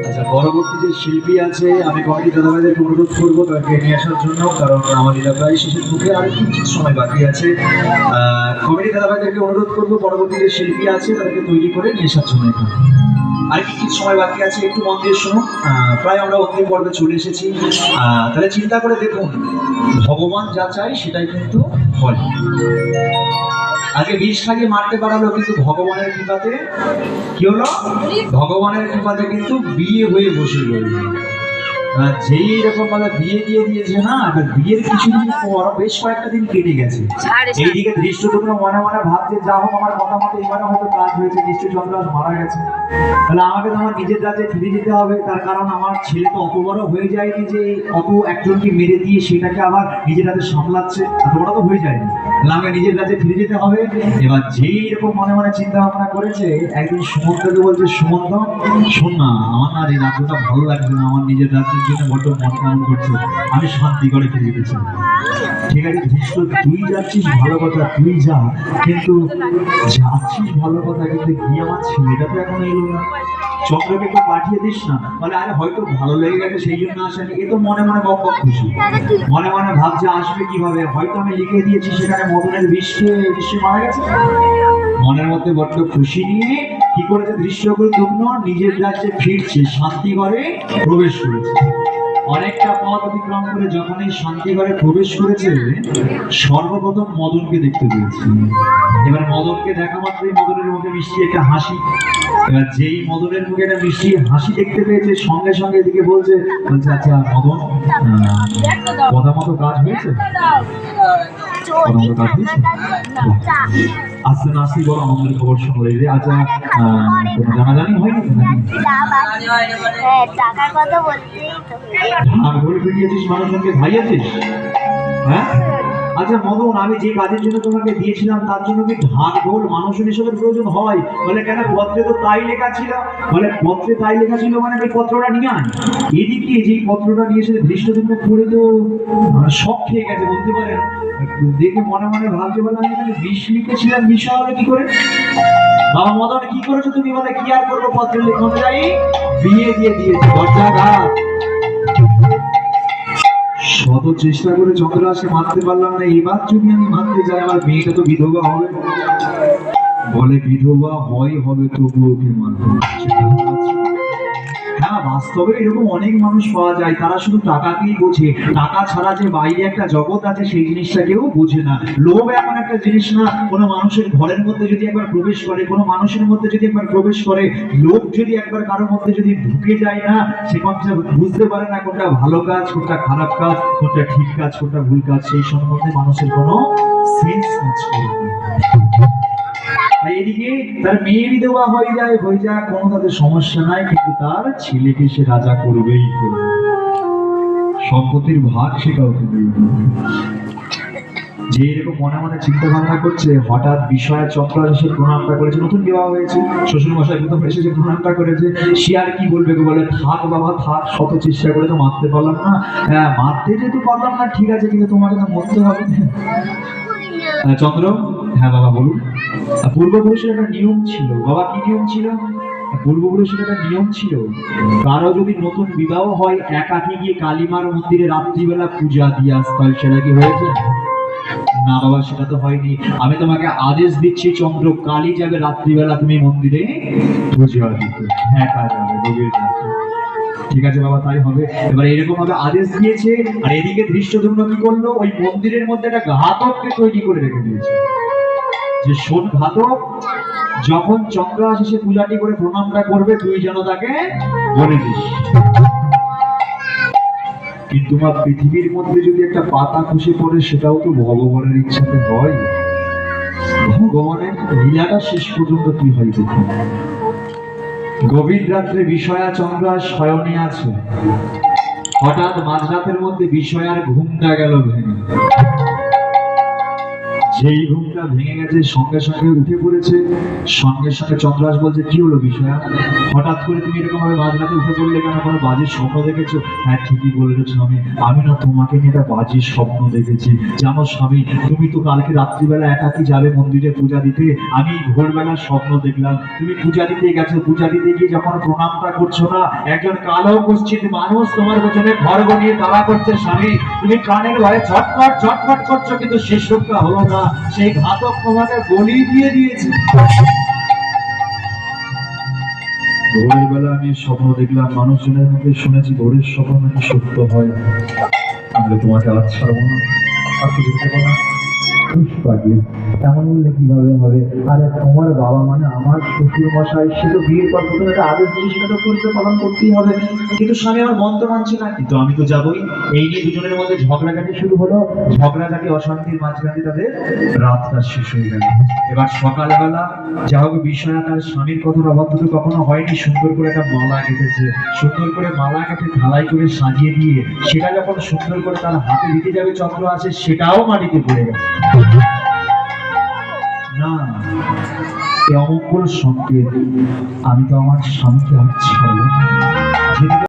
আচ্ছা, পরবর্তী যে শিল্পী আছে আমি কমিটি দাদাভাইদেরকে অনুরোধ করবো তাকে নিয়ে আসার জন্য, কারণ আমাদের প্রায় শেষের মুখে আর কিছু সময় বাকি আছে। কমিটি দাদাভাইদেরকে অনুরোধ করবো পরবর্তী যে শিল্পী আছে তাদেরকে তৈরি করে নিয়ে আসার জন্য। এখানে আর কিছু সময় বাকি আছে, একটু মন দিয়ে শুনুন। প্রায় আমরা অন্তিম পর্বে চলে এসেছি। তাহলে চিন্তা করে দেখুন, ভগবান যা চাই সেটাই কিন্তু হয়। আগে বিষ খাইয়ে মারতে পারালো, কিন্তু ভগবানের কৃপাতে কি হলো? ভগবানের কৃপাতে কিন্তু বিয়ে হয়ে বসে রইল। যেই রকম ভাবে বিয়ে দিয়ে দিয়েছে না, বিয়ের কিছুদিন পর বেশ কয়েকটা দিন কেটে গেছে। এইদিকে দৃষ্টদ্যুম্ন মনে মনে ভাবছে, যা হোক আমার কথা মতো এবারে হয়তো কাজ হয়েছে, নিশ্চয় চন্দ্রহাস মারা গেছে, তাহলে আমাকে তো আমার নিজের রাজ্যে ফিরে যেতে হবে। তার কারণ আমার ছেলে তো অত বড় হয়ে যায়নি যে অত একজনকে মেরে দিয়ে সেটাকে আবার নিজের রাজ্যে সামলাচ্ছে, এত বড় তো হয়ে যায়নি, তাহলে আমাকে নিজের রাজ্যে ফিরে যেতে হবে। এবার যেই রকম মনে মনে চিন্তা ভাবনা করেছে, একদিন সুমন্তকে বলছে, সুমন্ত শোন না, আমার না এই রাজ্যটা ভালো লাগছে না, আমার নিজের রাজ্যের জন্য বড্ড মন কেমন করছে, আমি শান্তি করে ফিরে যেতে চাই। ঠিক আছে ধৃষ্ট, তুই যাচ্ছিস ভালো কথা, তুই যা, কিন্তু যাচ্ছিস ভালো কথা, কিন্তু গিয়ে আমার ছেলেটা তো এখন এলো না, চক্রকে একটু পাঠিয়ে দিস না। বলে আরে হয়তো ভালো লেগে গেছে সেই জন্য আসেনি। এ তো মনে মনে বক বক খুশি, মনে মনে ভাবছে আসবে কিভাবে, হয়তো আমি লিখে দিয়েছি সেখানে মদনের বিষকে নিশ্চয়ই মারা গেছে। মনের মধ্যে বড্ড খুশি নিয়ে কি করেছে দৃশ্যদ্যুম্ন, নিজের রাজ্যে ফিরছে, শান্তি ঘরে প্রবেশ করেছে। অনেকটা পথ অতিক্রম করে যখন এই শান্তি ঘরে প্রবেশ করেছে, সর্বপ্রথম মদনকে দেখতে পেয়েছে। এবার মদনকে দেখা মাত্রই মদনের মুখে মিষ্টি একটা হাসি। এবার যেই মদনের মুখে একটা মিষ্টি হাসি দেখতে পেয়েছে, সঙ্গে সঙ্গে এদিকে বলছে আচ্ছা মদন, কথা মতো কাজ হয়েছে? আস্তে না আসতে বড় আনন্দের খবর শুনলে যে আচ্ছা কোনো জানাজানি হয়নি? টাকার কথা বলতেই তো ঢাক ঢোল পিটিয়েছিস, মানুষজনকে খাইয়েছিস? হ্যাঁ আচ্ছা মদন, আমি যে কাজের জন্য তোমাকে দিয়েছিলাম তার জন্য কি ঢাক ঢোল মানুষ হিসেবে প্রয়োজন হয়? বলে কেন, পত্রে তো তাই লেখা ছিল। বলে পত্রে তাই লেখা ছিল মানে এই পত্রটা নিয়ে আন। এদিকে যে পত্রটা নিয়ে এসে দৃষ্টদ্যুম্ন পড়ে তো শক খেয়ে গেছে বলতে পারেন। দেখে মনে মনে ভাবছে, বলে আমি এখানে বিষ লিখেছিলাম, বিষয় হবে কি করে? বাবা মদন কি করেছো তুমি? বলে কি আর করবো, পত্রে লেখা অনুযায়ী বিয়ে দিয়ে দিয়েছে। দরজা ঘাট শত চেষ্টা করে চন্দ্রহাসকে মারতে পারলাম না, এবার যদি আমি মারতে যাই আমার মেয়েটা তো বিধবা হবে। বলে বিধবা হবে তবুও ওকে মারবো। হ্যাঁ বাস্তবে এরকম অনেক মানুষ পাওয়া যায়, তারা শুধু টাকাকেই বোঝে, টাকা ছাড়া যে বাইরে একটা জগৎ আছে সেই জিনিসটা কেউ বোঝে না। লোভ এমন একটা জিনিস না, কোনো মানুষের ঘরের মধ্যে যদি একবার প্রবেশ করে, কোনো মানুষের মধ্যে যদি একবার প্রবেশ করে, লোভ যদি একবার কারোর মধ্যে যদি ঢুকে যায় না, সে মানুষ বুঝতে পারে না কোনটা ভালো কাজ, কোনটা খারাপ কাজ, কোনটা ঠিক কাজ, কোনটা ভুল কাজ, সেই সম্বন্ধে মানুষের কোনো সেন্স কাজ করে না। এদিকে তার মেয়ে বিধবা হয়ে যায়, কোনো তাদের সমস্যা নাই, কিন্তু তার ছেলেকে সে রাজা করবেই করবে, সম্পত্তির ভাগ সে কাউকে দেবে। যে এরকম মনে মনে চিন্তা ভাবনা করছে, হঠাৎ বিষয়া চন্দ্রহাস এসে প্রণামটা করেছে, নতুন বিবাহ হয়েছে, শ্বশুর মশাই প্রথম এসেছে প্রণামটা করেছে। সে আর কি বলবে, বলে থাক বাবা থাক, শত চেষ্টা করে তো মারতে পারলাম না। মারতে যেহেতু পারলাম না ঠিক আছে, কিন্তু তোমাকে তো মরতে হবে। চন্দ্র, হ্যাঁ বাবা বলুন। পূর্বপুরুষের একটা নিয়ম ছিল। বাবা কি নিয়ম ছিল? পূর্বপুরুষের একটা নিয়ম ছিল, কারো যদি নতুন বিবাহ হয় একাকি গিয়ে কালীমার মন্দিরে রাত্রিবেলা পূজা দিয়ে আসতে হয়। সেটা কি হয়েছে? না বাবা সেটা তো হয়নি। আমি তোমাকে আদেশ দিচ্ছি চন্দ্র, কালী যাবে রাত্রিবেলা তুমি মন্দিরে পূজা দিতে, একা যাবে, রবির যাবে। ঠিক আছে বাবা তাই হবে। এবার এরকম ভাবে আদেশ দিয়েছে। আর এদিকে দৃষ্টদ্যুম্ন কি করলো, ওই মন্দিরের মধ্যে একটা ঘাতককে তৈরি করে রেখে দিয়েছে, যে শোন ঘাতক, যখন চন্দ্রহাস এসে পূজাটি করে প্রণামটা করবে তুই যেন তাকে বলে দিস। কিন্তু মা পৃথিবীর মধ্যে যদি একটা পাতা খসে পড়ে সেটাও তো ভগবানের ইচ্ছাতে হয়। ভগবানের লীলাটা শেষ পর্যন্ত কি হয় দেখুন। গভীর রাত্রে বিষয়া চন্দ্রহাস শয়নে আছে, হঠাৎ মাঝরাতের মধ্যে বিষয়ার ঘুমটা গেল ভেঙে। যেই ঘুমটা ভেঙে গেছে সঙ্গে সঙ্গে উঠে পড়েছে। সঙ্গে সঙ্গে চন্দ্রাস বলছে, কি হলো বিষয়া, হঠাৎ করে তুমি এরকম ভাবে মাঝরাতে উঠে পড়লে কেন? কোনো বাজে স্বপ্ন দেখেছো? হ্যাঁ ঠিকই বলেছো স্বামী, আমি না তোমাকে নিয়ে একটা বাজে স্বপ্ন দেখেছি। জানো স্বামী, তুমি তো কালকে রাত্রিবেলা একাকি যাবে মন্দিরে পূজা দিতে, আমি ভোরবেলা স্বপ্ন দেখলাম তুমি পূজা দিতে গেছো। পূজা দিতে গিয়ে যখন প্রণামটা করছো না, একজন কালো কুৎসিত মানুষ তোমার পেছনে খড়গ নিয়ে তাড়া করছে স্বামী। তুমি প্রাণের ভয়ে ছটফট ছটফট করছো, কিন্তু শেষ রক্ষা হলো না, সেই ঘাতক তোমাকে বলি দিয়ে দিয়েছে। ভোরের বেলা আমি স্বপ্ন দেখলাম, মানুষজনের মুখে শুনেছি ভোরের স্বপ্ন নাকি সত্য হয়। আমি তোমাকে আর ছাড়বো না, আর কিছু দেবো না। খুশ পাগলি, এমন বললে কিভাবে হবে? আরে তোমার বাবা মানে আমার শ্বশুর মশাই, সে তো বিয়ের পর প্রথমে একটা আদেশ দিয়ে সেটা তো করতে পালন করতেই হবে। কিন্তু স্বামী আমার মন তো মানছে না, কিন্তু আমি তো যাবোই। এই নিয়ে দুজনের মধ্যে ঝগড়াঝাটি শুরু হলো। ঝগড়াঝাটি অশান্তির মাঝখানে তাদের রাতটা শেষ হয়ে গেল। এবার সকালবেলা যা হোক বিষয়া তার স্বামীর কথার অবাধ্য তো কখনো হয়নি, সুন্দর করে একটা মালা গেঁথেছে। সুন্দর করে মালা গেঁথে ঢালাই করে সাজিয়ে দিয়ে সেটা যখন সুন্দর করে তার হাতে দিতে যাবে চক্র আছে, সেটাও মাটিতে পড়ে গেছে। না, এ অমঙ্গল সংকেত। আমি তো আমার স্বামীকে আর ছাড়বো না। যেদিকে